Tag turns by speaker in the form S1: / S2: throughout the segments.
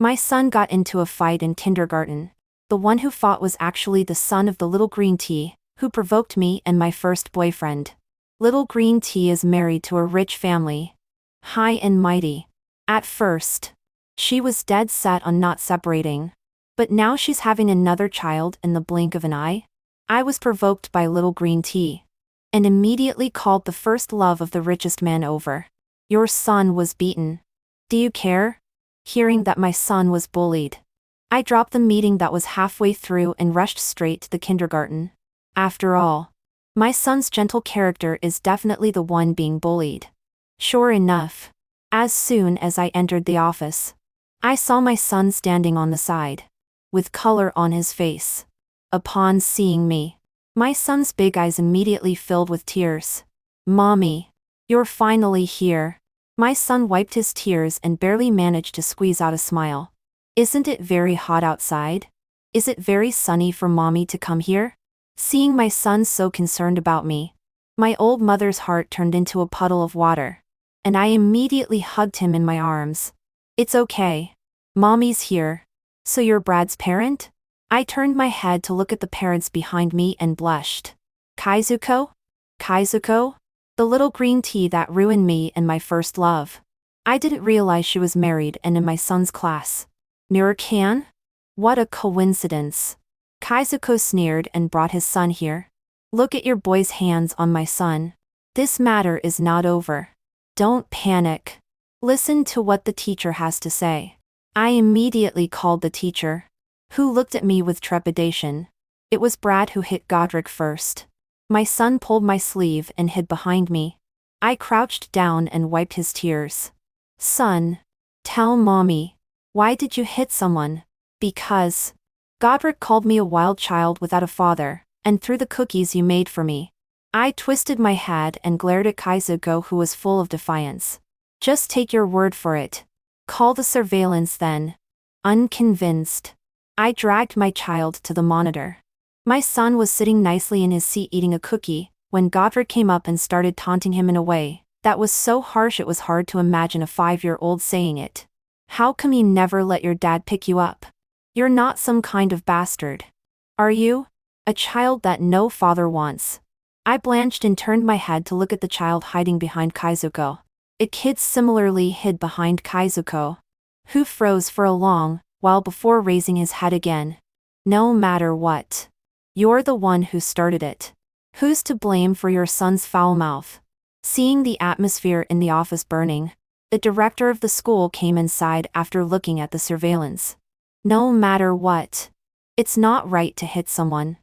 S1: My son got into a fight in kindergarten. The one who fought was actually the son of the little green tea, who provoked me and my first boyfriend. Little green tea is married to a rich family. High and mighty. At first, she was dead set on not separating. But now she's having another child in the blink of an eye. I was provoked by little green tea. And immediately called the first love of the richest man over. Your son was beaten. Do you care? Hearing that my son was bullied, I dropped the meeting that was halfway through and rushed straight to the kindergarten. After all, my son's gentle character is definitely the one being bullied. Sure enough, as soon as I entered the office, I saw my son standing on the side, with color on his face. Upon seeing me, my son's big eyes immediately filled with tears. Mommy, you're finally here. My son wiped his tears and barely managed to squeeze out a smile. Isn't it very hot outside? Is it very sunny for mommy to come here? Seeing my son so concerned about me, my old mother's heart turned into a puddle of water, and I immediately hugged him in my arms. It's okay. Mommy's here. So you're Brad's parent? I turned my head to look at the parents behind me and blushed. Kaizuko? Kaizuko? The little green tea that ruined me and my first love. I didn't realize she was married and in my son's class. Mirakan? What a coincidence. Kaizuko sneered and brought his son here. Look at your boy's hands on my son. This matter is not over. Don't panic. Listen to what the teacher has to say. I immediately called the teacher, who looked at me with trepidation. It was Brad who hit Godric first. My son pulled my sleeve and hid behind me. I crouched down and wiped his tears. Son, tell mommy, why did you hit someone? Because Godric called me a wild child without a father, and threw the cookies you made for me. I twisted my head and glared at Kaizuko, who was full of defiance. Just take your word for it. Call the surveillance then. Unconvinced, I dragged my child to the monitor. My son was sitting nicely in his seat eating a cookie, when Godric came up and started taunting him in a way that was so harsh it was hard to imagine a 5-year-old saying it. How come you never let your dad pick you up? You're not some kind of bastard. Are you? A child that no father wants. I blanched and turned my head to look at the child hiding behind Kaizuko. A kid similarly hid behind Kaizuko, who froze for a long while before raising his head again. No matter what, you're the one who started it. Who's to blame for your son's foul mouth? Seeing the atmosphere in the office burning, the director of the school came inside after looking at the surveillance. No matter what, it's not right to hit someone.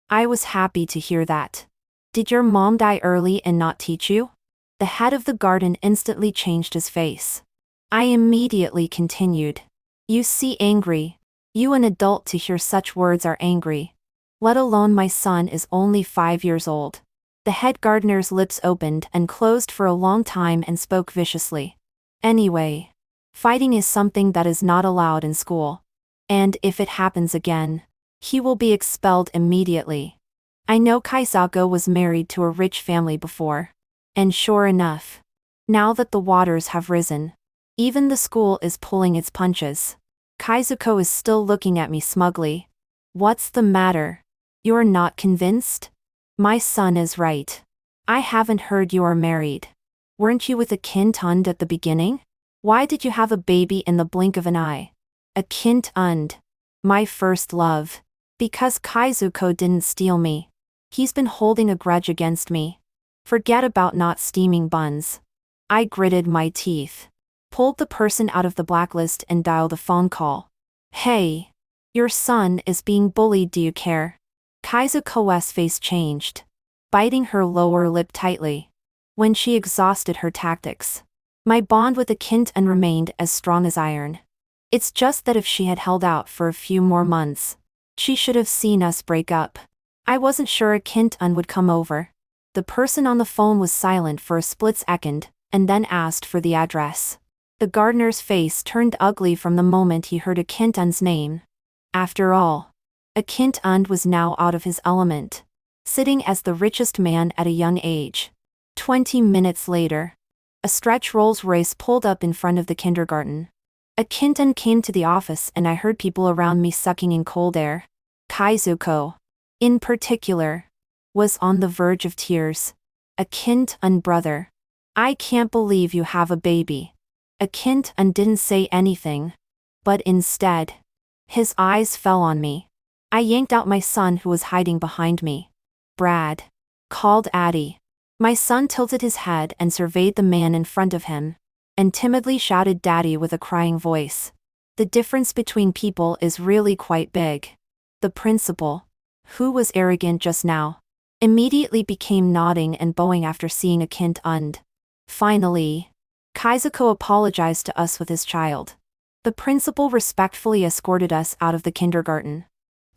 S1: I was happy to hear that. Did your mom die early and not teach you? The head of the garden instantly changed his face. I immediately continued. You see, angry. You, an adult, to hear such words are angry. Let alone my son is only 5 years old. The head gardener's lips opened and closed for a long time and spoke viciously. Anyway, fighting is something that is not allowed in school. And if it happens again, he will be expelled immediately. I know Kaizuko was married to a rich family before. And sure enough, now that the waters have risen, even the school is pulling its punches. Kaizuko is still looking at me smugly. What's the matter? You're not convinced? My son is right. I haven't heard you are married. Weren't you with a kind at the beginning? Why did you have a baby in the blink of an eye? A kind, my first love. Because Kaizuko didn't steal me. He's been holding a grudge against me. Forget about not steaming buns. I gritted my teeth, pulled the person out of the blacklist and dialed a phone call. Hey, your son is being bullied, do you care? Kaizuko's face changed, biting her lower lip tightly. When she exhausted her tactics, my bond with the kind remained as strong as iron. It's just that if she had held out for a few more months, she should have seen us break up. I wasn't sure a kind would come over. The person on the phone was silent for a split second, and then asked for the address. The gardener's face turned ugly from the moment he heard a kind's name. After all, a kind was now out of his element, sitting as the richest man at a young age. 20 minutes later, a stretch Rolls-Royce pulled up in front of the kindergarten. A kitten came to the office and I heard people around me sucking in cold air. Kaizuko, in particular, was on the verge of tears. A kitten brother. I can't believe you have a baby. A kitten didn't say anything. But instead, his eyes fell on me. I yanked out my son who was hiding behind me. Brad, called Addie. My son tilted his head and surveyed the man in front of him, and timidly shouted Daddy with a crying voice. The difference between people is really quite big. The principal, who was arrogant just now, immediately became nodding and bowing after seeing a kitten. Finally, Kaizuko apologized to us with his child. The principal respectfully escorted us out of the kindergarten.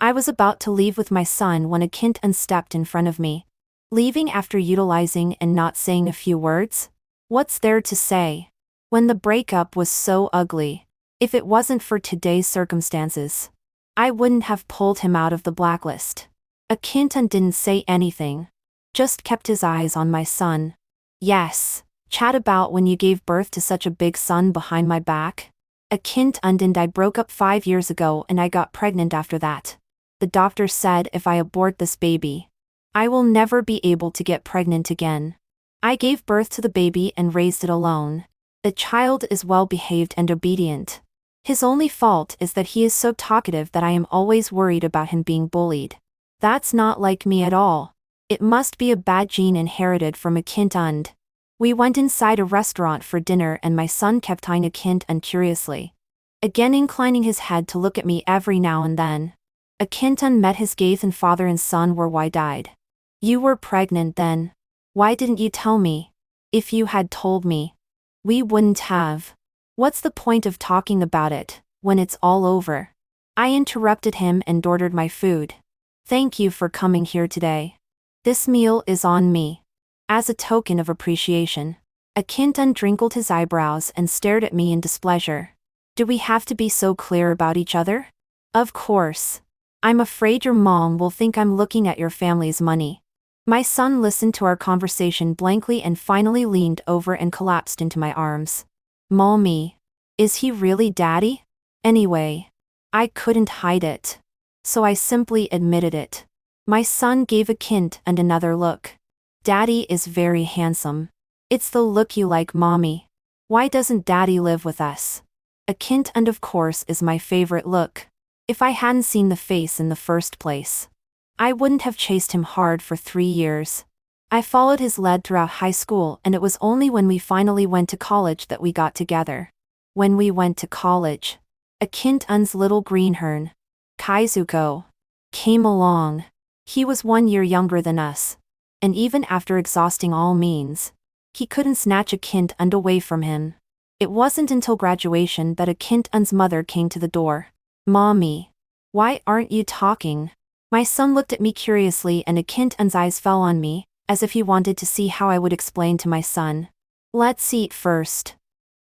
S1: I was about to leave with my son when a kitten stepped in front of me. Leaving after utilizing and not saying a few words? What's there to say? When the breakup was so ugly, if it wasn't for today's circumstances, I wouldn't have pulled him out of the blacklist. A kitten didn't say anything, just kept his eyes on my son. Yes, chat about when you gave birth to such a big son behind my back. A kitten and I broke up 5 years ago and I got pregnant after that. The doctor said if I abort this baby, I will never be able to get pregnant again. I gave birth to the baby and raised it alone. The child is well behaved and obedient. His only fault is that he is so talkative that I am always worried about him being bullied. That's not like me at all. It must be a bad gene inherited from a kitten. We went inside a restaurant for dinner and my son kept eyeing a kitten curiously, again inclining his head to look at me every now and then. A kitten met his gaze and father and son were wide-eyed. You were pregnant then. Why didn't you tell me? If you had told me, we wouldn't have. What's the point of talking about it, when it's all over? I interrupted him and ordered my food. Thank you for coming here today. This meal is on me. As a token of appreciation. A kitten wrinkled his eyebrows and stared at me in displeasure. Do we have to be so clear about each other? Of course. I'm afraid your mom will think I'm looking at your family's money. My son listened to our conversation blankly and finally leaned over and collapsed into my arms. Mommy. Is he really daddy? Anyway, I couldn't hide it. So I simply admitted it. My son gave a kitten another look. Daddy is very handsome. It's the look you like, Mommy. Why doesn't Daddy live with us? A kitten of course is my favorite look. If I hadn't seen the face in the first place, I wouldn't have chased him hard for 3 years. I followed his lead throughout high school and it was only when we finally went to college that we got together. When we went to college, a kitten's little greenhorn, Kaizuko, came along. He was 1 year younger than us, and even after exhausting all means, he couldn't snatch a kitten away from him. It wasn't until graduation that a kitten's mother came to the door. Mommy, why aren't you talking? My son looked at me curiously and a kitten's eyes fell on me, as if he wanted to see how I would explain to my son. Let's eat first.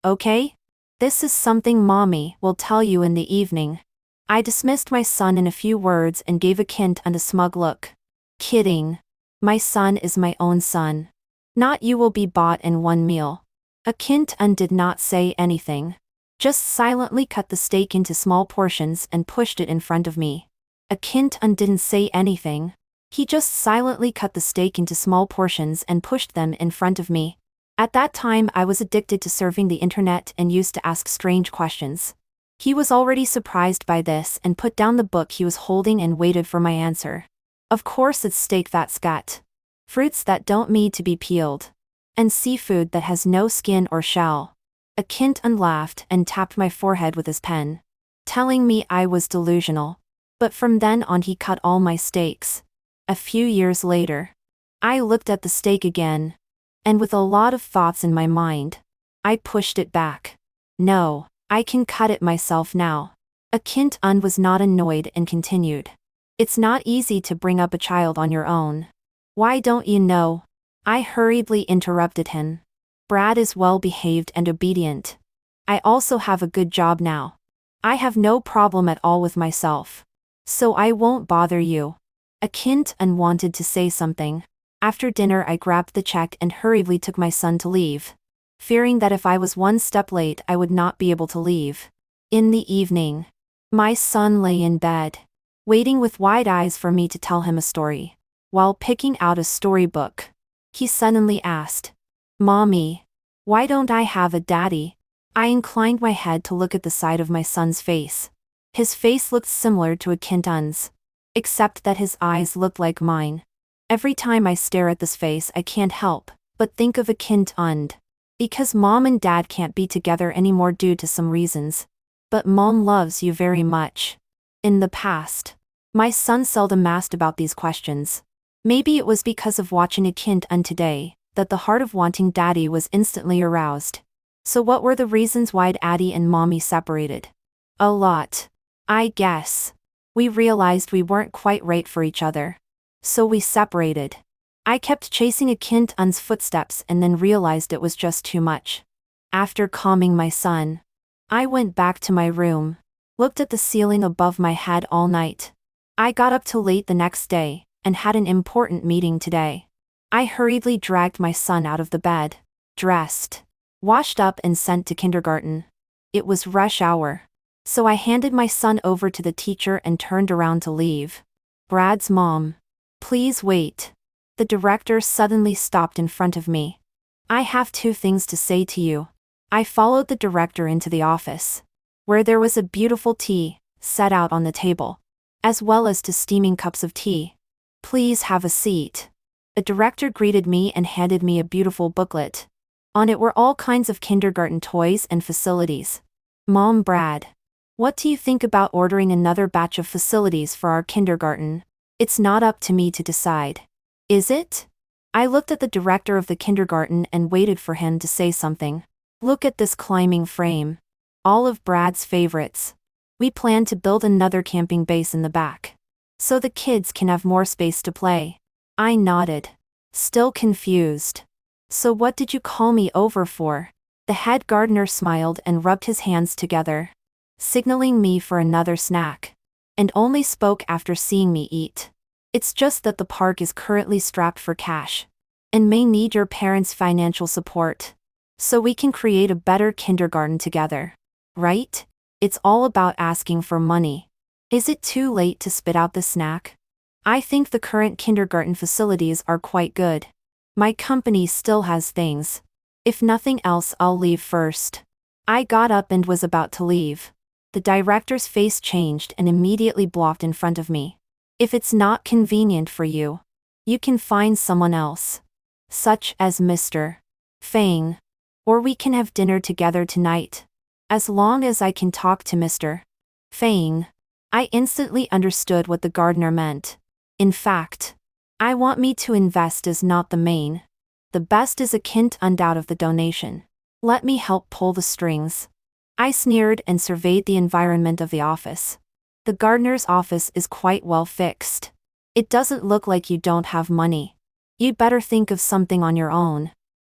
S1: Okay? This is something Mommy will tell you in the evening. I dismissed my son in a few words and gave a kitten a smug look. Kidding. My son is my own son. Not you will be bought in one meal. A kitten did not say anything. Just silently cut the steak into small portions and pushed it in front of me. A kitten didn't say anything. He just silently cut the steak into small portions and pushed them in front of me. At that time I was addicted to surfing the internet and used to ask strange questions. He was already surprised by this and put down the book he was holding and waited for my answer. Of course it's steak that's got fruits that don't need to be peeled, and seafood that has no skin or shell. A kitten laughed and tapped my forehead with his pen, telling me I was delusional. But from then on he cut all my steaks. A few years later, I looked at the steak again, and with a lot of thoughts in my mind, I pushed it back. No, I can cut it myself now. A kitten was not annoyed and continued. It's not easy to bring up a child on your own. Why don't you know? I hurriedly interrupted him. Brad is well behaved and obedient. I also have a good job now. I have no problem at all with myself. So I won't bother you. A kitten wanted to say something. After dinner I grabbed the check and hurriedly took my son to leave, fearing that if I was one step late I would not be able to leave. In the evening, my son lay in bed, waiting with wide eyes for me to tell him a story. While picking out a storybook, he suddenly asked, "Mommy, why don't I have a daddy?" I inclined my head to look at the side of my son's face. His face looked similar to a kintun's, except that his eyes looked like mine. Every time I stare at this face, I can't help but think of a kintund. Because mom and dad can't be together anymore due to some reasons. But mom loves you very much. In the past, my son seldom asked about these questions. Maybe it was because of watching a kintund today that the heart of wanting daddy was instantly aroused. So what were the reasons why daddy and mommy separated? A lot, I guess. We realized we weren't quite right for each other. So we separated. I kept chasing a kintund's footsteps and then realized it was just too much. After calming my son, I went back to my room, looked at the ceiling above my head all night. I got up till late the next day and had an important meeting today. I hurriedly dragged my son out of the bed, dressed, washed up and sent to kindergarten. It was rush hour. So I handed my son over to the teacher and turned around to leave. Brad's mom. Please wait. The director suddenly stopped in front of me. I have 2 things to say to you. I followed the director into the office, where there was a beautiful tea set out on the table, as well as 2 steaming cups of tea. Please have a seat. The director greeted me and handed me a beautiful booklet. On it were all kinds of kindergarten toys and facilities. Mom, Brad, what do you think about ordering another batch of facilities for our kindergarten? It's not up to me to decide. Is it? I looked at the director of the kindergarten and waited for him to say something. Look at this climbing frame. All of Brad's favorites. We plan to build another camping base in the back, so the kids can have more space to play. I nodded, still confused. So what did you call me over for? The head gardener smiled and rubbed his hands together, signaling me for another snack, and only spoke after seeing me eat. It's just that the park is currently strapped for cash, and may need your parents' financial support, so we can create a better kindergarten together. Right? It's all about asking for money. Is it too late to spit out the snack? I think the current kindergarten facilities are quite good. My company still has things. If nothing else, I'll leave first. I got up and was about to leave. The director's face changed and immediately blocked in front of me. If it's not convenient for you, you can find someone else, such as Mr. Fang. Or we can have dinner together tonight. As long as I can talk to Mr. Fang. I instantly understood what the gardener meant. In fact, I want me to invest is not the main. The best is a kintund out of the donation. Let me help pull the strings. I sneered and surveyed the environment of the office. The gardener's office is quite well fixed. It doesn't look like you don't have money. You'd better think of something on your own.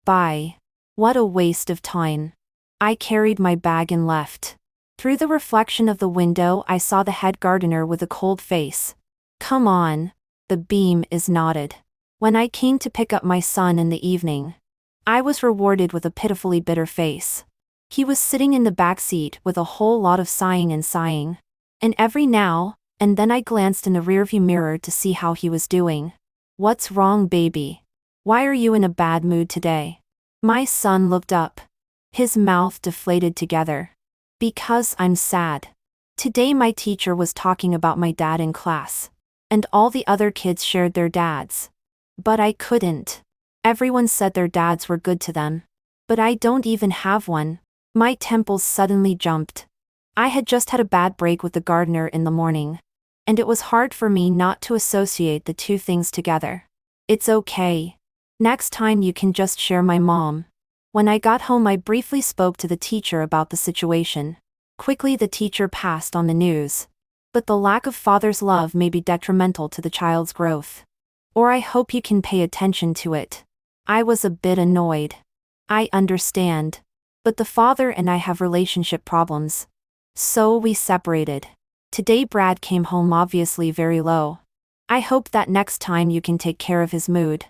S1: Bye. What a waste of time. I carried my bag and left. Through the reflection of the window, I saw the head gardener with a cold face. Come on. The beam is nodded. When I came to pick up my son in the evening, I was rewarded with a pitifully bitter face. He was sitting in the back seat with a whole lot of sighing. And every now and then I glanced in the rearview mirror to see how he was doing. What's wrong, baby? Why are you in a bad mood today? My son looked up. His mouth deflated together. Because I'm sad. Today my teacher was talking about my dad in class. And all the other kids shared their dads. But I couldn't. Everyone said their dads were good to them. But I don't even have one. My temples suddenly jumped. I had just had a bad break with the gardener in the morning. And it was hard for me not to associate the 2 things together. It's okay. Next time you can just share my mom. When I got home, I briefly spoke to the teacher about the situation. Quickly the teacher passed on the news. But the lack of father's love may be detrimental to the child's growth. Or I hope you can pay attention to it. I was a bit annoyed. I understand. But the father and I have relationship problems. So we separated. Today Brad came home obviously very low. I hope that next time you can take care of his mood.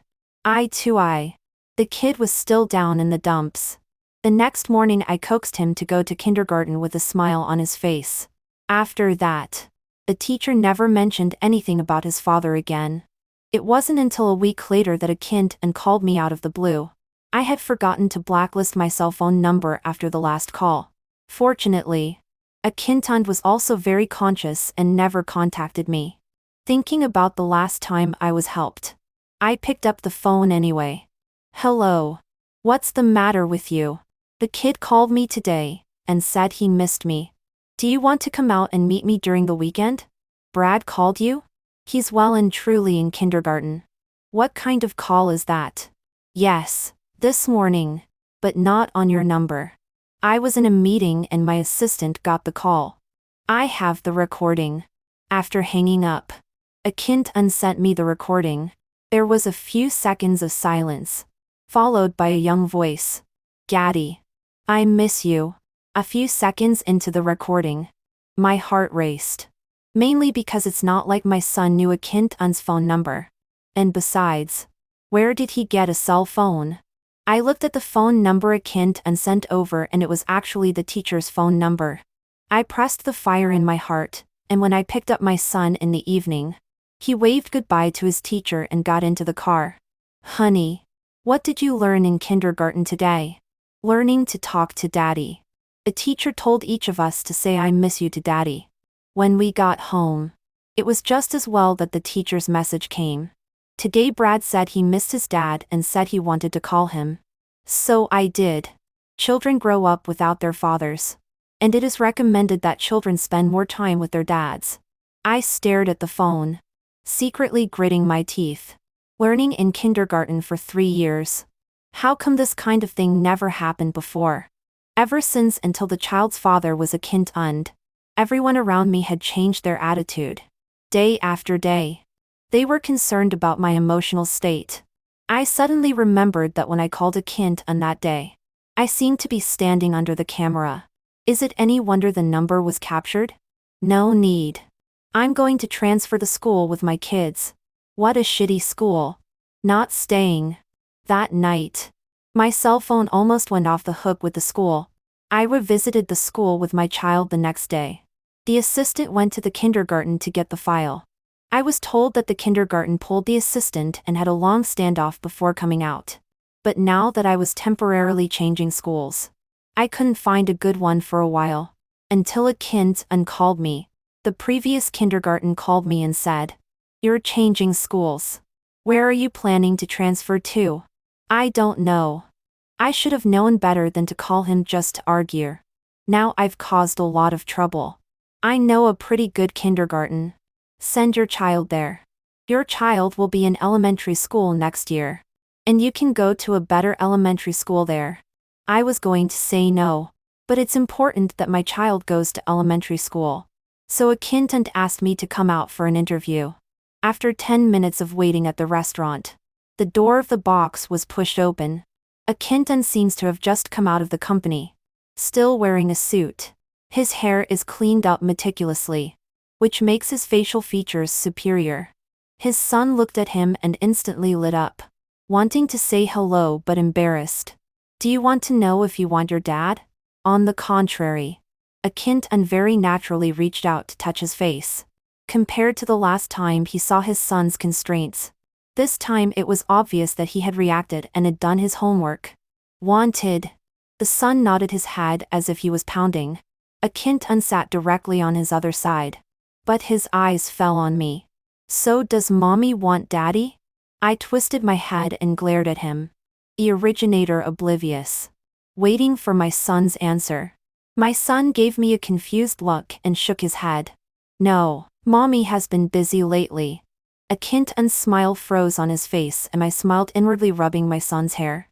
S1: The kid was still down in the dumps. The next morning I coaxed him to go to kindergarten with a smile on his face. After that, the teacher never mentioned anything about his father again. It wasn't until a week later that a kind called me out of the blue. I had forgotten to blacklist my cell phone number after the last call. Fortunately, a kind was also very conscious and never contacted me. Thinking about the last time I was helped, I picked up the phone anyway. Hello. What's the matter with you? The kid called me today and said he missed me. Do you want to come out and meet me during the weekend? Brad called you? He's well and truly in kindergarten. What kind of call is that? Yes, this morning, but not on your number. I was in a meeting and my assistant got the call. I have the recording. After hanging up, a kind sent me the recording. There was a few seconds of silence, followed by a young voice. Gaddy, I miss you. A few seconds into the recording, my heart raced. Mainly because it's not like my son knew a kind's phone number. And besides, where did he get a cell phone? I looked at the phone number a kind sent over and it was actually the teacher's phone number. I pressed the fire in my heart, and when I picked up my son in the evening, he waved goodbye to his teacher and got into the car. Honey, what did you learn in kindergarten today? Learning to talk to Daddy. The teacher told each of us to say I miss you to Daddy. When we got home, it was just as well that the teacher's message came. Today Brad said he missed his dad and said he wanted to call him. So I did. Children grow up without their fathers, and it is recommended that children spend more time with their dads. I stared at the phone, secretly gritting my teeth. Learning in kindergarten for 3 years. How come this kind of thing never happened before? Ever since until the child's father was a kind, everyone around me had changed their attitude. Day after day, they were concerned about my emotional state. I suddenly remembered that when I called a kind on that day, I seemed to be standing under the camera. Is it any wonder the number was captured? No need. I'm going to transfer the school with my kids. What a shitty school. Not staying. That night, my cell phone almost went off the hook with the school. I revisited the school with my child the next day. The assistant went to the kindergarten to get the file. I was told that the kindergarten pulled the assistant and had a long standoff before coming out. But now that I was temporarily changing schools, I couldn't find a good one for a while. Until a kind called me. The previous kindergarten called me and said, "You're changing schools. Where are you planning to transfer to?" I don't know. I should have known better than to call him just to argue. Now I've caused a lot of trouble. I know a pretty good kindergarten. Send your child there. Your child will be in elementary school next year, and you can go to a better elementary school there. I was going to say no, but it's important that my child goes to elementary school. So a kind asked me to come out for an interview. After 10 minutes of waiting at the restaurant, the door of the box was pushed open. A kind seems to have just come out of the company, still wearing a suit. His hair is cleaned up meticulously, which makes his facial features superior. His son looked at him and instantly lit up, wanting to say hello but embarrassed. Do you want to know if you want your dad? On the contrary. A kind very naturally reached out to touch his face. Compared to the last time he saw his son's constraints, this time it was obvious that he had reacted and had done his homework. Wanted. The son nodded his head as if he was pounding. A kind sat directly on his other side. But his eyes fell on me. So does mommy want daddy? I twisted my head and glared at him. The originator oblivious. Waiting for my son's answer. My son gave me a confused look and shook his head. No, mommy has been busy lately. A kind's smile froze on his face and I smiled inwardly, rubbing my son's hair.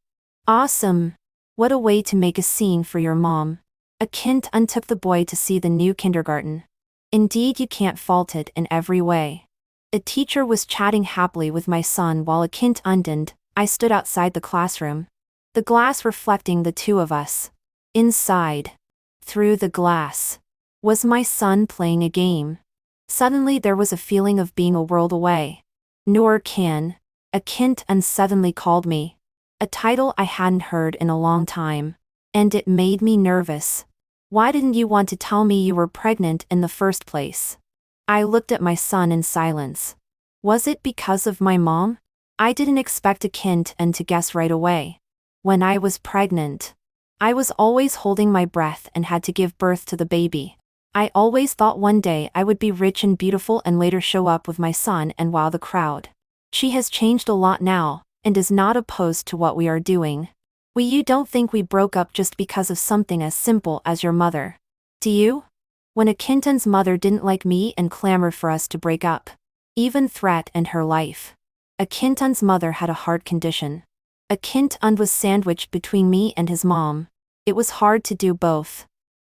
S1: Awesome. What a way to make a scene for your mom. A kind took the boy to see the new kindergarten. Indeed, you can't fault it in every way. A teacher was chatting happily with my son while a kind undid. I stood outside the classroom, the glass reflecting the two of us. Inside, through the glass, was my son playing a game. Suddenly there was a feeling of being a world away. Nor can. A kind suddenly called me. A title I hadn't heard in a long time. And it made me nervous. Why didn't you want to tell me you were pregnant in the first place? I looked at my son in silence. Was it because of my mom? I didn't expect a kid and to guess right away. When I was pregnant, I was always holding my breath and had to give birth to the baby. I always thought one day I would be rich and beautiful and later show up with my son and wow the crowd. She has changed a lot now, and is not opposed to what we are doing. You don't think we broke up just because of something as simple as your mother? Do you? When a kitten's mother didn't like me and clamored for us to break up. Even threatened her life. A kitten's mother had a heart condition. A kitten was sandwiched between me and his mom. It was hard to do both.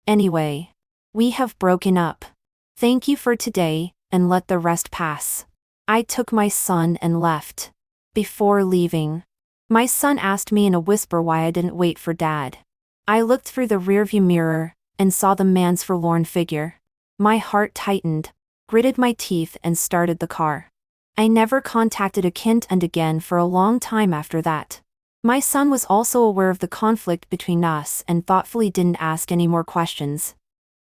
S1: Anyway, we have broken up. Thank you for today, and let the rest pass. I took my son and left. Before leaving, my son asked me in a whisper why I didn't wait for Dad. I looked through the rearview mirror and saw the man's forlorn figure. My heart tightened, gritted my teeth and started the car. I never contacted a kitten again for a long time after that. My son was also aware of the conflict between us and thoughtfully didn't ask any more questions.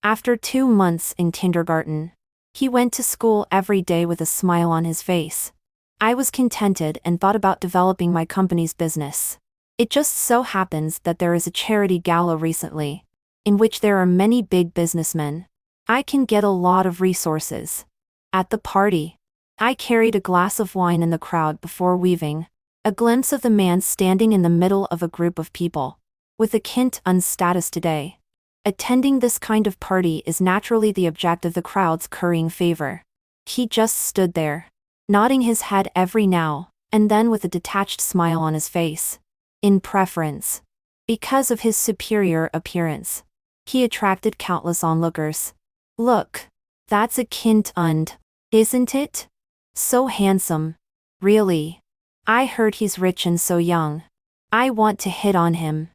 S1: After 2 months in kindergarten, he went to school every day with a smile on his face. I was contented and thought about developing my company's business. It just so happens that there is a charity gala recently, in which there are many big businessmen. I can get a lot of resources. At the party, I carried a glass of wine in the crowd before leaving, a glimpse of the man standing in the middle of a group of people, with a kitten's status today. Attending this kind of party is naturally the object of the crowd's currying favor. He just stood there, nodding his head every now and then with a detached smile on his face. In preference, because of his superior appearance, he attracted countless onlookers. Look, that's a kitten, isn't it? So handsome. Really? I heard he's rich and so young. I want to hit on him.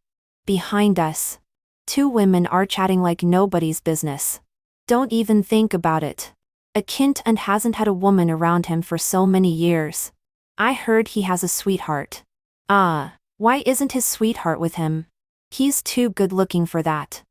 S1: Behind us, 2 women are chatting like nobody's business. Don't even think about it. A kitten hasn't had a woman around him for so many years. I heard he has a sweetheart. Why isn't his sweetheart with him? He's too good looking for that.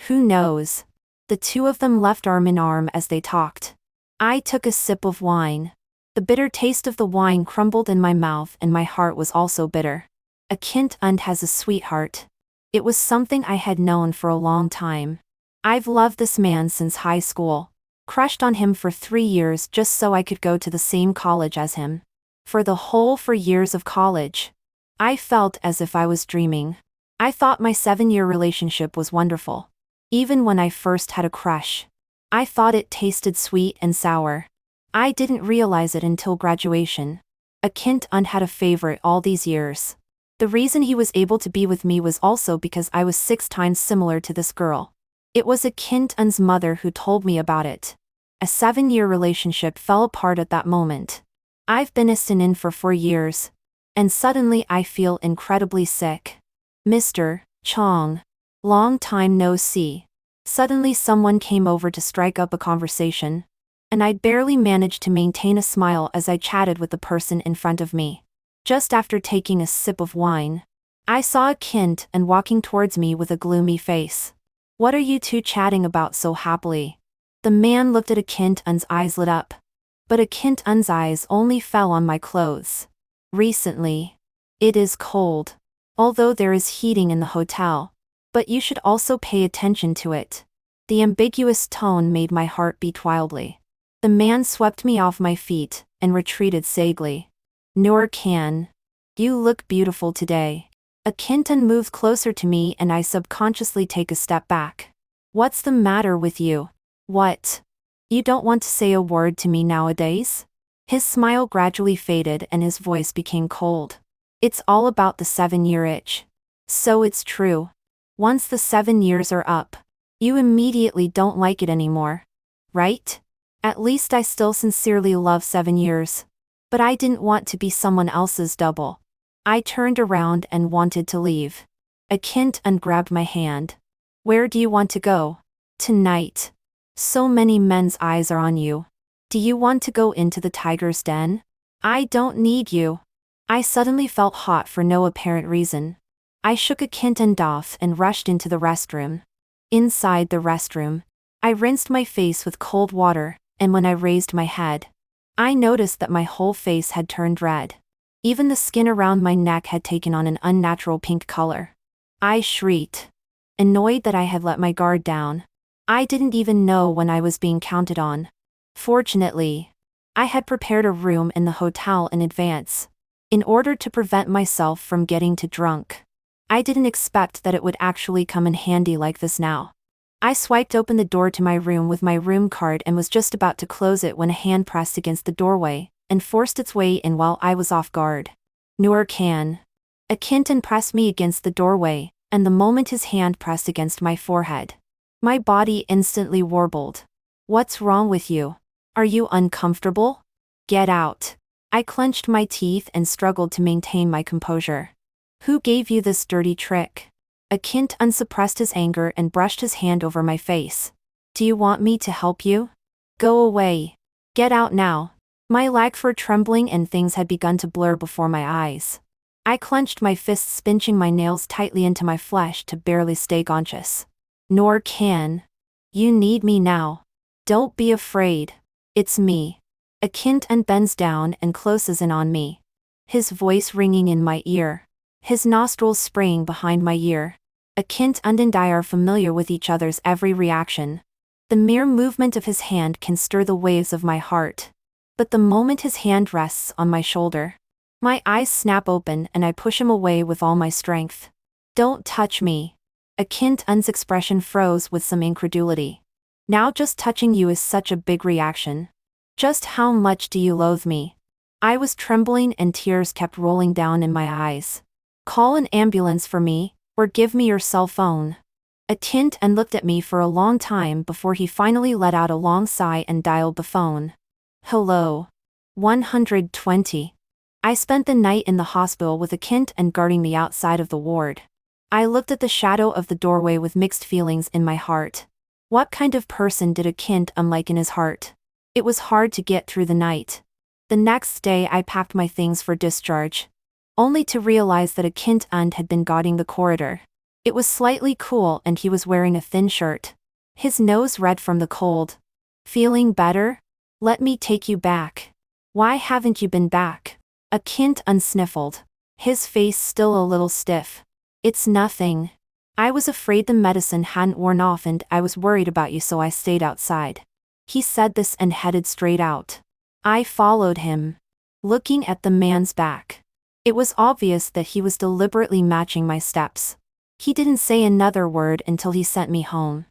S1: Who knows? The 2 of them left arm in arm as they talked. I took a sip of wine. The bitter taste of the wine crumbled in my mouth and my heart was also bitter. A kitten has a sweetheart. It was something I had known for a long time. I've loved this man since high school. Crushed on him for 3 years just so I could go to the same college as him. For the whole 4 years of college, I felt as if I was dreaming. I thought my 7-year relationship was wonderful. Even when I first had a crush, I thought it tasted sweet and sour. I didn't realize it until graduation. A kitten had a favorite all these years. The reason he was able to be with me was also because I was 6 times similar to this girl. It was a kitten's mother who told me about it. A 7-year relationship fell apart at that moment. I've been a in for 4 years. And suddenly I feel incredibly sick. Mr. Chong. Long time no see. Suddenly someone came over to strike up a conversation. And I'd barely managed to maintain a smile as I chatted with the person in front of me. Just after taking a sip of wine, I saw a kitten walking towards me with a gloomy face. What are you 2 chatting about so happily? The man looked at a kitten's eyes lit up. But a kitten's eyes only fell on my clothes. Recently, it is cold. Although there is heating in the hotel. But you should also pay attention to it. The ambiguous tone made my heart beat wildly. The man swept me off my feet and retreated sagely. Noor Khan, you look beautiful today. A kitten moved closer to me and I subconsciously take a step back. What's the matter with you? What? You don't want to say a word to me nowadays? His smile gradually faded and his voice became cold. It's all about the 7-year itch. So it's true. Once the 7 years are up, you immediately don't like it anymore. Right? At least I still sincerely love 7 years. But I didn't want to be someone else's double. I turned around and wanted to leave. A kitten grabbed my hand. Where do you want to go? Tonight. So many men's eyes are on you. Do you want to go into the tiger's den? I don't need you. I suddenly felt hot for no apparent reason. I shook a kitten off and rushed into the restroom. Inside the restroom, I rinsed my face with cold water, and when I raised my head, I noticed that my whole face had turned red. Even the skin around my neck had taken on an unnatural pink color. I shrieked, annoyed that I had let my guard down. I didn't even know when I was being counted on. Fortunately, I had prepared a room in the hotel in advance, in order to prevent myself from getting too drunk. I didn't expect that it would actually come in handy like this now. I swiped open the door to my room with my room card and was just about to close it when a hand pressed against the doorway and forced its way in while I was off guard. Nur Khan. A kitten pressed me against the doorway, and the moment his hand pressed against my forehead, my body instantly warbled. What's wrong with you? Are you uncomfortable? Get out. I clenched my teeth and struggled to maintain my composure. Who gave you this dirty trick? Akint unsuppressed his anger and brushed his hand over my face. Do you want me to help you? Go away. Get out now. My legs were trembling and things had begun to blur before my eyes. I clenched my fists, pinching my nails tightly into my flesh to barely stay conscious. Nur Khan. You need me now. Don't be afraid. It's me. Akint bends down and closes in on me, his voice ringing in my ear, his nostrils spraying behind my ear. Akint and I are familiar with each other's every reaction. The mere movement of his hand can stir the waves of my heart. But the moment his hand rests on my shoulder, my eyes snap open and I push him away with all my strength. Don't touch me. Akint's expression froze with some incredulity. Now just touching you is such a big reaction. Just how much do you loathe me? I was trembling and tears kept rolling down in my eyes. Call an ambulance for me, or give me your cell phone. Akint looked at me for a long time before he finally let out a long sigh and dialed the phone. Hello. 120. I spent the night in the hospital with Akint guarding me outside of the ward. I looked at the shadow of the doorway with mixed feelings in my heart. What kind of person did Akint like in his heart? It was hard to get through the night. The next day I packed my things for discharge, only to realize that Akint had been guarding the corridor. It was slightly cool and he was wearing a thin shirt, his nose red from the cold. Feeling better? Let me take you back. Why haven't you been back? Akint sniffled, his face still a little stiff. It's nothing. I was afraid the medicine hadn't worn off and I was worried about you, so I stayed outside. He said this and headed straight out. I followed him, looking at the man's back. It was obvious that he was deliberately matching my steps. He didn't say another word until he sent me home.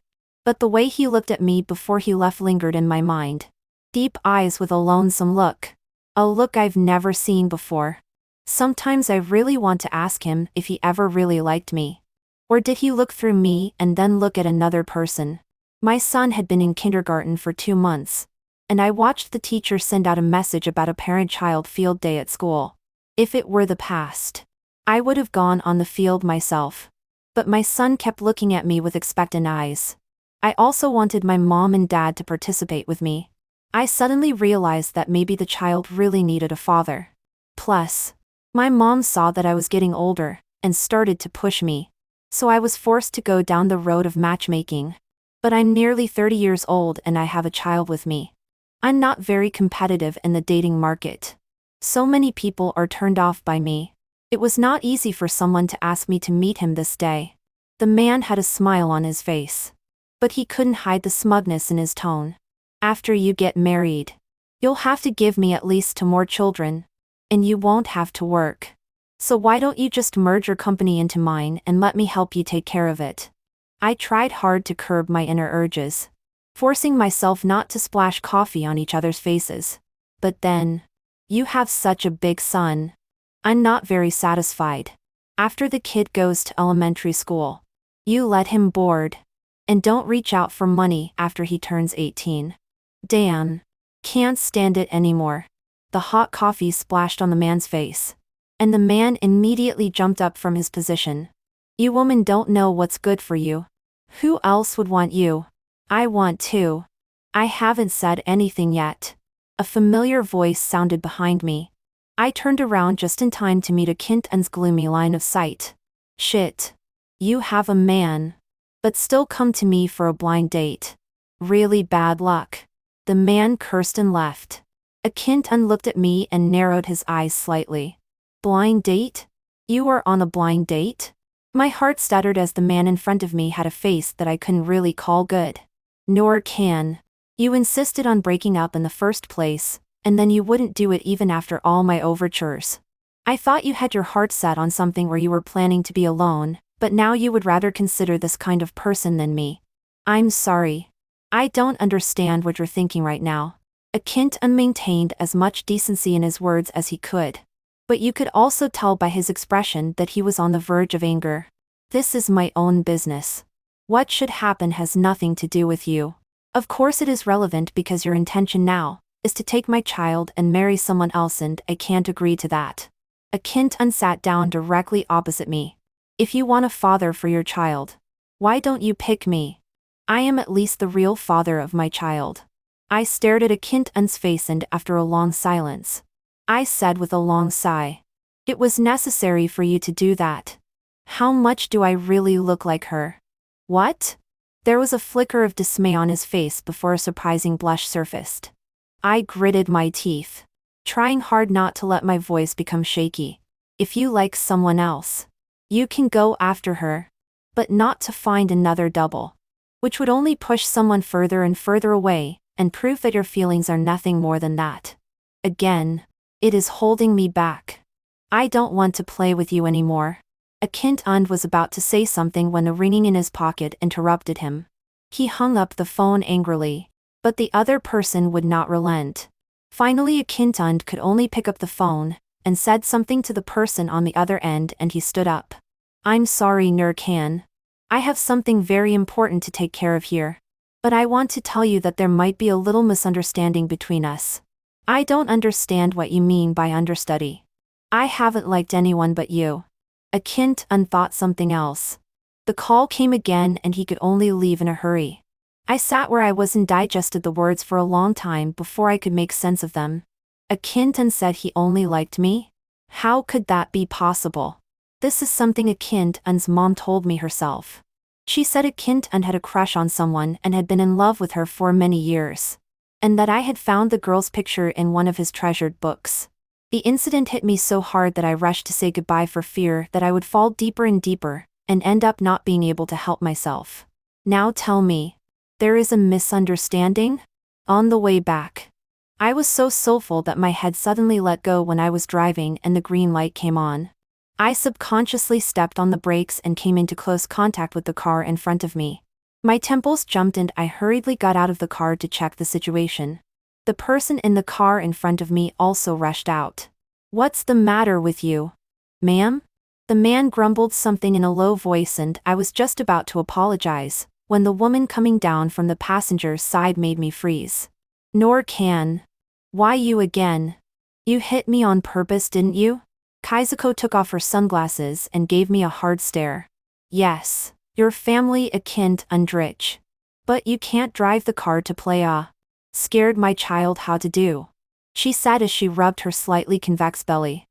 S1: But the way he looked at me before he left lingered in my mind. Deep eyes with a lonesome look. A look I've never seen before. Sometimes I really want to ask him if he ever really liked me. Or did he look through me and then look at another person? My son had been in kindergarten for 2 months, and I watched the teacher send out a message about a parent-child field day at school. If it were the past, I would have gone on the field myself. But my son kept looking at me with expectant eyes. I also wanted my mom and dad to participate with me. I suddenly realized that maybe the child really needed a father. Plus, my mom saw that I was getting older, and started to push me. So I was forced to go down the road of matchmaking. But I'm nearly 30 years old and I have a child with me. I'm not very competitive in the dating market. So many people are turned off by me. It was not easy for someone to ask me to meet him this day. The man had a smile on his face. But he couldn't hide the smugness in his tone. After you get married, you'll have to give me at least 2 more children. And you won't have to work. So why don't you just merge your company into mine and let me help you take care of it? I tried hard to curb my inner urges, forcing myself not to splash coffee on each other's faces. But then, you have such a big son. I'm not very satisfied. After the kid goes to elementary school, you let him board. And don't reach out for money after he turns 18. Damn. Can't stand it anymore. The hot coffee splashed on the man's face. And the man immediately jumped up from his position. You women don't know what's good for you. Who else would want you? I want to. I haven't said anything yet. A familiar voice sounded behind me. I turned around just in time to meet Akint's gloomy line of sight. Shit. You have a man. But still come to me for a blind date. Really bad luck. The man cursed and left. Akintan looked at me and narrowed his eyes slightly. Blind date? You were on a blind date? My heart stuttered as the man in front of me had a face that I couldn't really call good. Nor can. You insisted on breaking up in the first place, and then you wouldn't do it even after all my overtures. I thought you had your heart set on something where you were planning to be alone, but now you would rather consider this kind of person than me. I'm sorry. I don't understand what you're thinking right now. Akintan maintained as much decency in his words as he could. But you could also tell by his expression that he was on the verge of anger. This is my own business. What should happen has nothing to do with you. Of course it is relevant because your intention now is to take my child and marry someone else, and I can't agree to that. Akintan sat down directly opposite me. If you want a father for your child, why don't you pick me? I am at least the real father of my child. I stared at Akintan's face, and after a long silence, I said with a long sigh, it was necessary for you to do that. How much do I really look like her? What? There was a flicker of dismay on his face before a surprising blush surfaced. I gritted my teeth, trying hard not to let my voice become shaky. If you like someone else, you can go after her, but not to find another double, which would only push someone further and further away, and prove that your feelings are nothing more than that. Again, it is holding me back. I don't want to play with you anymore. Akintan was about to say something when a ringing in his pocket interrupted him. He hung up the phone angrily, but the other person would not relent. Finally Akintan could only pick up the phone, and said something to the person on the other end, and he stood up. I'm sorry Nurkan. I have something very important to take care of here. But I want to tell you that there might be a little misunderstanding between us. I don't understand what you mean by understudy. I haven't liked anyone but you. Akintan thought something else. The call came again and he could only leave in a hurry. I sat where I was and digested the words for a long time before I could make sense of them. Akintan said he only liked me? How could that be possible? This is something Akintan's mom told me herself. She said Akintan had a crush on someone and had been in love with her for many years, and that I had found the girl's picture in one of his treasured books. The incident hit me so hard that I rushed to say goodbye for fear that I would fall deeper and deeper, and end up not being able to help myself. Now tell me, there is a misunderstanding? On the way back, I was so soulful that my head suddenly let go when I was driving and the green light came on. I subconsciously stepped on the brakes and came into close contact with the car in front of me. My temples jumped and I hurriedly got out of the car to check the situation. The person in the car in front of me also rushed out. What's the matter with you? Ma'am? The man grumbled something in a low voice and I was just about to apologize, when the woman coming down from the passenger's side made me freeze. Nurkan. Why you again? You hit me on purpose, didn't you? Kaizuko took off her sunglasses and gave me a hard stare. Yes, your family Akintan rich. But you can't drive the car to play scared my child how to do. She said as she rubbed her slightly convex belly.